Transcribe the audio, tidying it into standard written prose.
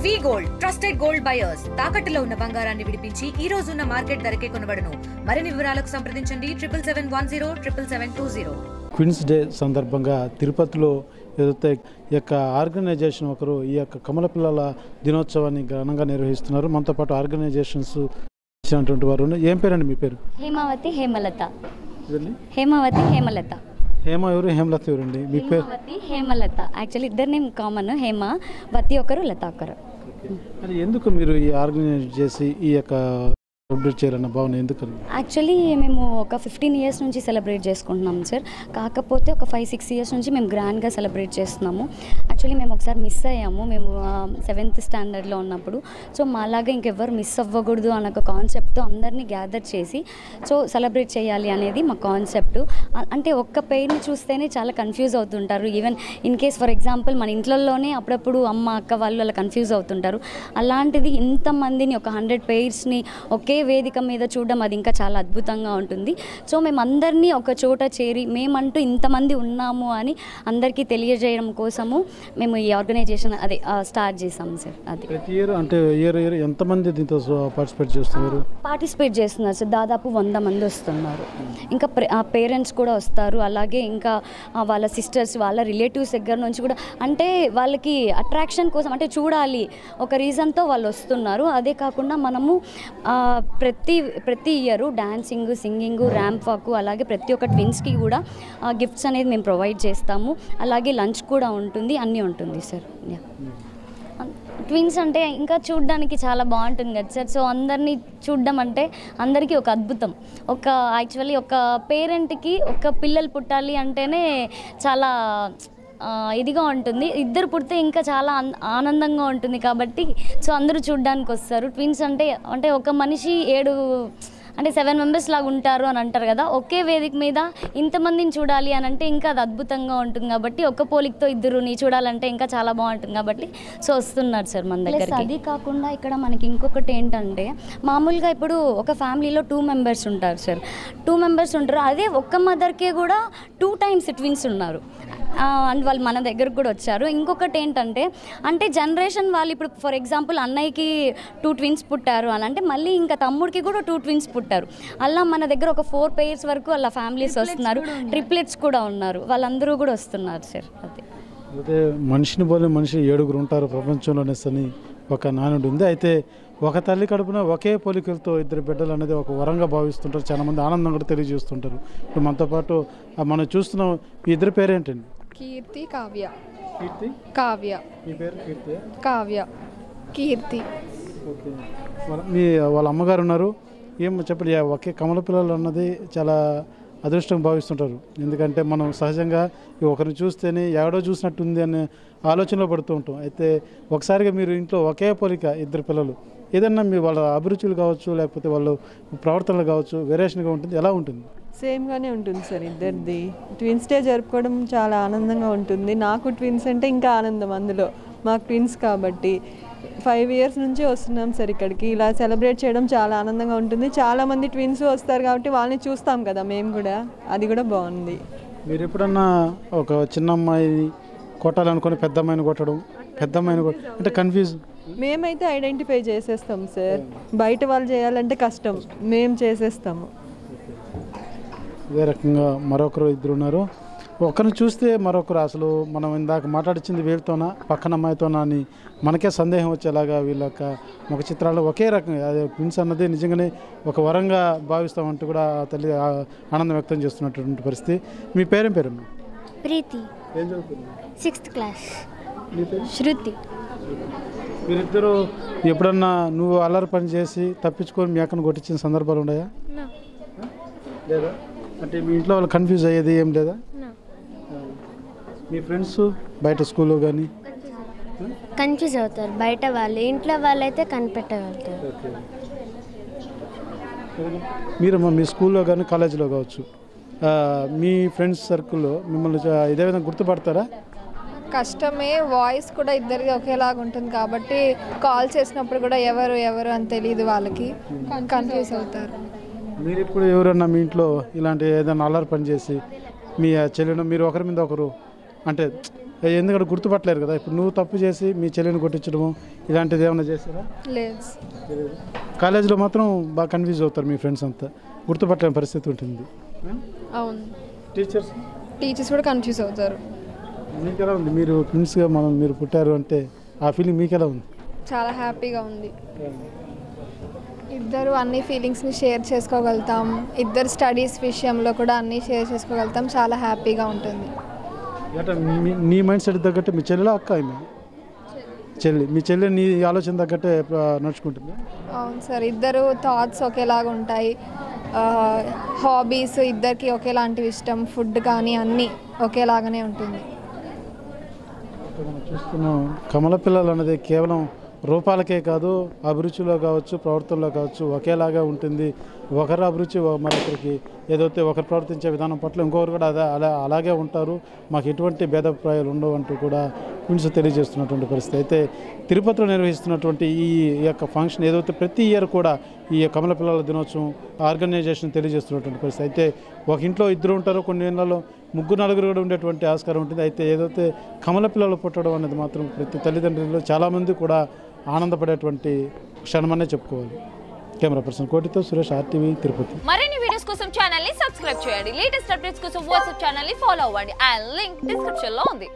వి gold trusted gold buyers తాకట్టులో ఉన్న బంగారాన్ని విడిపించి ఈ రోజు ఉన్న మార్కెట్ ధరకే కొనబడును. మరిన్ని వివరాలకు సంప్రదించండి 77107720. క్వీన్స్ డే సందర్భంగా తిరుపతిలో ఏదైతే ఈ యొక్క ఆర్గనైజేషన్ ఒకరు ఈ యొక్క కమల పిల్లల దినోత్సవాన్ని ఘనంగా నిర్వహిస్తున్నారు. మనతో పాటు ఆర్గనైజేషన్స్ ఇచ్చినటువంటి వారు ఏం పేరండి మీ పేరు? హేమావతి హేమలత. హేమావతి హేమలత. హేమ ఎవరు, హేమలత ఎవరండి? మీ పేరు? హేమలత. యాక్చువల్లీ ఇద్దరు నేమ్ కామన్, హేమవతి ఒకరు, లత ఒకరు. అది ఎందుకు మీరు ఈ ఆర్గనైజ్ చేసి ఈ యొక్క సెలబ్రేట్ చేయాలన్న భావన ఎందుకు? యాక్చువల్లీ మేము ఒక 15 years నుంచి సెలబ్రేట్ చేసుకుంటున్నాం సార్. కాకపోతే ఒక 5-6 years నుంచి మేము గ్రాండ్గా సెలబ్రేట్ చేస్తున్నాము. యాక్చువల్లీ మేము ఒకసారి మిస్ అయ్యాము, మేము 7th standardలో ఉన్నప్పుడు. సో మాలాగా ఇంకెవ్వరు మిస్ అవ్వకూడదు అన్న ఒక కాన్సెప్ట్తో అందరినీ గ్యాదర్ చేసి సో సెలబ్రేట్ చేయాలి అనేది మా కాన్సెప్ట్. అంటే ఒక్క పేరుని చూస్తేనే చాలా కన్ఫ్యూజ్ అవుతుంటారు. Even in case for example మన ఇంట్లోనే అప్పుడప్పుడు అమ్మ అక్క వాళ్ళు అలా కన్ఫ్యూజ్ అవుతుంటారు. అలాంటిది ఇంతమందిని ఒక 100 pairsని ఒకే వేదిక మీద చూడడం అది ఇంకా చాలా అద్భుతంగా ఉంటుంది. సో మేము అందరినీ ఒక చోట చేరి మేమంటూ ఇంతమంది ఉన్నాము అని అందరికీ తెలియజేయడం కోసము మేము ఈ ఆర్గనైజేషన్ స్టార్ట్ చేసాము సార్. అది ప్రతి ఇయర్ అంటే ఇయర్ ఎంతమంది దీంతో పార్టిసిపేట్ చేస్తున్నారు సార్? దాదాపు 100 మంది వస్తున్నారు. ఇంకా పేరెంట్స్ కూడా వస్తారు. అలాగే ఇంకా వాళ్ళ సిస్టర్స్, వాళ్ళ రిలేటివ్స్ దగ్గర నుంచి కూడా, అంటే వాళ్ళకి అట్రాక్షన్ కోసం అంటే చూడాలి ఒక రీజన్తో వాళ్ళు వస్తున్నారు. అదే కాకుండా మనము ప్రతి year dancing, singing, ramp walk, అలాగే ప్రతి ఒక్క ట్విన్స్కి కూడా గిఫ్ట్స్ అనేది మేము ప్రొవైడ్ చేస్తాము. అలాగే లంచ్ కూడా ఉంటుంది, అన్నీ ఉంటుంది సార్. ట్విన్స్ అంటే ఇంకా చూడడానికి చాలా బాగుంటుంది కదా సార్. సో అందరినీ చూడడం అంటే అందరికీ ఒక అద్భుతం. యాక్చువల్లీ ఒక పేరెంట్కి ఒక పిల్లలు పుట్టాలి అంటేనే చాలా ఇదిగా ఉంటుంది. ఇద్దరు పుడితే ఇంకా చాలా ఆనందంగా ఉంటుంది. కాబట్టి సో అందరూ చూడడానికి వస్తారు. ట్విన్స్ అంటే ఒక మనిషి 7 members లాగా ఉంటారు అని అంటారు కదా. ఒకే వేదిక మీద ఇంతమందిని చూడాలి అని అంటే ఇంకా అది అద్భుతంగా ఉంటుంది. కాబట్టి ఒక్క పోలికతో ఇద్దరుని చూడాలంటే ఇంకా చాలా బాగుంటుంది. కాబట్టి సో వస్తున్నారు సార్ మన దగ్గరికి. అది కాకుండా ఇక్కడ మనకి ఇంకొకటి ఏంటంటే, మామూలుగా ఇప్పుడు ఒక ఫ్యామిలీలో 2 members ఉంటారు సార్. 2 members ఉంటారు. అదే ఒక్క మదర్కే కూడా 2 times ట్విన్స్ ఉన్నారు. అండ్ వాళ్ళు మన దగ్గరకు కూడా వచ్చారు. ఇంకొకటి ఏంటంటే, అంటే జనరేషన్ వాళ్ళు ఇప్పుడు ఫర్ ఎగ్జాంపుల్ అన్నయ్యకి 2 twins పుట్టారు అని అంటే మళ్ళీ ఇంకా తమ్ముడికి కూడా 2 twins పుట్టారు. అలా మన దగ్గర ఒక 4 pairs వరకు వాళ్ళ ఫ్యామిలీస్ వస్తున్నారు. ట్రిప్లెట్స్ కూడా ఉన్నారు. వాళ్ళందరూ కూడా వస్తున్నారు సార్. అయితే మనిషిని పోలే మనిషి 7 ఉంటారు ప్రపంచంలోనే అని ఒక నానుడు ఉంది. అయితే ఒక తల్లి కడుపున ఒకే పోలికలతో 2 బిడ్డలు అనేది ఒక వరంగా భావిస్తుంటారు. చాలామంది ఆనందం కూడా తెలియజేస్తుంటారు. ఇప్పుడు మనతో పాటు మనం చూస్తున్నాం. మీ ఇద్దరు పేరేంటండి? కీర్తి, కావ్య. కీర్తి, కావ్య. మీ పేరు? కీర్తి, కావ్య, కీర్తి. ఓకే. వాళ్ళ అమ్మగారు ఉన్నారు. ఏం చెప్పండి, ఒకే కమల పిల్లలు అన్నది చాలా అదృష్టం భావిస్తుంటారు. ఎందుకంటే మనం సహజంగా ఒకరిని చూస్తేనే ఎవడో చూసినట్టుంది అనే ఆలోచనలో పడుతూ ఉంటాం. అయితే ఒకసారిగా మీరు ఇంట్లో ఒకే పోలిక 2 పిల్లలు, ఏదన్నా మీ వాళ్ళ అభిరుచులు కావచ్చు, లేకపోతే వాళ్ళు ప్రవర్తనలు కావచ్చు, వేరియేషన్గా ఉంటుంది. ఎలా ఉంటుంది? సేమ్గానే ఉంటుంది సార్ ఇద్దరిది. ట్విన్స్ డే జరుపుకోవడం చాలా ఆనందంగా ఉంటుంది. నాకు ట్విన్స్ అంటే ఇంకా ఆనందం. అందులో మాకు ట్విన్స్ కాబట్టి 5 years నుంచి వస్తున్నాం సార్ ఇక్కడికి. ఇలా సెలబ్రేట్ చేయడం చాలా ఆనందంగా ఉంటుంది. చాలామంది ట్విన్స్ వస్తారు కాబట్టి వాళ్ళని చూస్తాం కదా మేము కూడా, అది కూడా బాగుంది. మీరు ఎప్పుడన్నా ఒక చిన్న అమ్మాయిని కొట్టాలనుకుని పెద్ద అమ్మాయిని కొట్టడం, పెద్ద అమ్మాయిని అంటే కన్ఫ్యూజ్? మేమైతే ఐడెంటిఫై చేసేస్తాం సార్. బయట వాళ్ళు చేయాలంటే కష్టం, మేము చేసేస్తాము. ఇదే రకంగా మరొకరు 2 ఉన్నారు. ఒకరిని చూస్తే మరొకరు అసలు మనం ఇందాక మాట్లాడించింది వీళ్ళతోనా పక్కన అమ్మాయితోనా అని మనకే సందేహం వచ్చేలాగా వీళ్ళ యొక్క ముఖ చిత్రాలు ఒకే రకంగా, అదే ట్విన్స్ అన్నది నిజంగానే ఒక వరంగా భావిస్తామంటూ కూడా తల్లి ఆనందం వ్యక్తం చేస్తున్నటువంటి పరిస్థితి. మీ పేరేం పేరు? ప్రీతి. ఏం చదువుతుంది? 6th class. మీ పేరు? శృతి. మీరిద్దరూ ఎప్పుడన్నా నువ్వు అల్లరి పని చేసి తప్పించుకొని మీ అక్కను కొట్టించిన సందర్భాలు ఉన్నాయా? లేదా? అంటే మీ ఇంట్లో వాళ్ళు కన్ఫ్యూజ్ అయ్యేది ఏం లేదా? మీ ఫ్రెండ్స్ బయట స్కూల్లో కానీ కన్ఫ్యూజ్ అవుతారు. బయట వాళ్ళు, ఇంట్లో వాళ్ళైతే కనిపెట్టగలుగుతారు. మీరు మీ స్కూల్లో కానీ కాలేజీలో కావచ్చు, మీ ఫ్రెండ్స్ సర్కిల్లో మిమ్మల్ని ఇదే విధంగా గుర్తుపడతారా? కష్టమే. వాయిస్ కూడా ఇద్దరిది ఒకేలాగా ఉంటుంది కాబట్టి కాల్ చేసినప్పుడు కూడా ఎవరు అని తెలియదు వాళ్ళకి, కన్ఫ్యూజ్ అవుతారు. మీరు ఇప్పుడు ఎవరన్నా మీ ఇంట్లో ఇలాంటి ఏదైనా అల్లరి పని చేసి మీ చెల్లెను మీరు ఒకరి మీద ఒకరు అంటే ఎందుకంటే గుర్తుపట్టలేరు కదా. ఇప్పుడు నువ్వు తప్పు చేసి మీ చెల్లిని కొట్టించడము ఇలాంటిది ఏమైనా చేస్తారా? లేదు. కాలేజీలో మాత్రం బాగా కన్ఫ్యూజ్ అవుతారు మీ ఫ్రెండ్స్ అంతా, గుర్తుపట్టలేని పరిస్థితి ఉంటుంది. అవును, టీచర్స్ కూడా కన్ఫ్యూజ్ అవుతారు. మీకు ఎలా ఉంది? మీరు ట్విన్స్గా మీరు పుట్టారు అంటే ఆ ఫీలింగ్ మీకు ఎలా ఉంది? చాలా హ్యాపీగా ఉంది. ఇద్దరు అన్ని ఫీలింగ్స్ని షేర్ చేసుకోగలుగుతాం. ఇద్దరు స్టడీస్ విషయంలో కూడా అన్నీ షేర్ చేసుకోగలుగుతాం. చాలా హ్యాపీగా ఉంటుంది. అంటే నీ మైండ్ సెట్ తగ్గట్టే మీ చెల్లెలా అక్క ఆమె చెల్లి, మీ చెల్లి నీ ఆలోచన తగ్గట్టే నడుచుకుంటుంది. అవును సార్, ఇద్దరు థాట్స్ ఒకేలాగా ఉంటాయి. హాబీస్ ఇద్దరికి ఒకేలాంటివి ఇష్టం, ఫుడ్ కానీ అన్నీ ఒకేలాగానే ఉంటుంది. మనం చూస్తున్నాం కమల పిల్లలు అనేది కేవలం రూపాలకే కాదు, అభిరుచిలో కావచ్చు, ప్రవర్తనలో కావచ్చు ఒకేలాగా ఉంటుంది. ఒకరి అభిరుచి మరొకరికి ఏదైతే ఒకరు ప్రవర్తించే విధానం పట్ల ఇంకొకరు కూడా అలాగే ఉంటారు. మాకు ఎటువంటి భేదాభిప్రాయాలు ఉండవు అంటూ కూడా ట్విన్స్ తెలియజేస్తున్నటువంటి పరిస్థితి. అయితే తిరుపతిలో నిర్వహిస్తున్నటువంటి ఈ యొక్క ఫంక్షన్ ఏదైతే ప్రతి ఇయర్ కూడా ఈ కమల పిల్లల దినోత్సవం ఆర్గనైజేషన్ తెలియజేస్తున్నటువంటి పరిస్థితి. అయితే ఒక ఇంట్లో ఇద్దరు ఉంటారు, కొన్ని ఇళ్లలో ముగ్గురు నలుగురు కూడా ఉండేటువంటి ఆస్కారం ఉంటుంది. అయితే ఏదైతే కమల పిల్లలు పుట్టడం అనేది మాత్రం ప్రతి తల్లిదండ్రులు చాలామంది కూడా ఆనందపడేటువంటి క్షణమనే చెప్పుకోవాలి. కెమెరా పర్సన్ కోటితో సురేష్, RTV తిరుపతి. మరిన్ని వీడియోస్ కోసం ఛానల్ ని సబ్స్క్రైబ్ చేయండి. లేటెస్ట్ అప్డేట్స్ కోసం వాట్సాప్ ఛానల్ ని ఫాలో అవ్వండి. ఆ లింక్ డిస్క్రిప్షన్ లో ఉంది.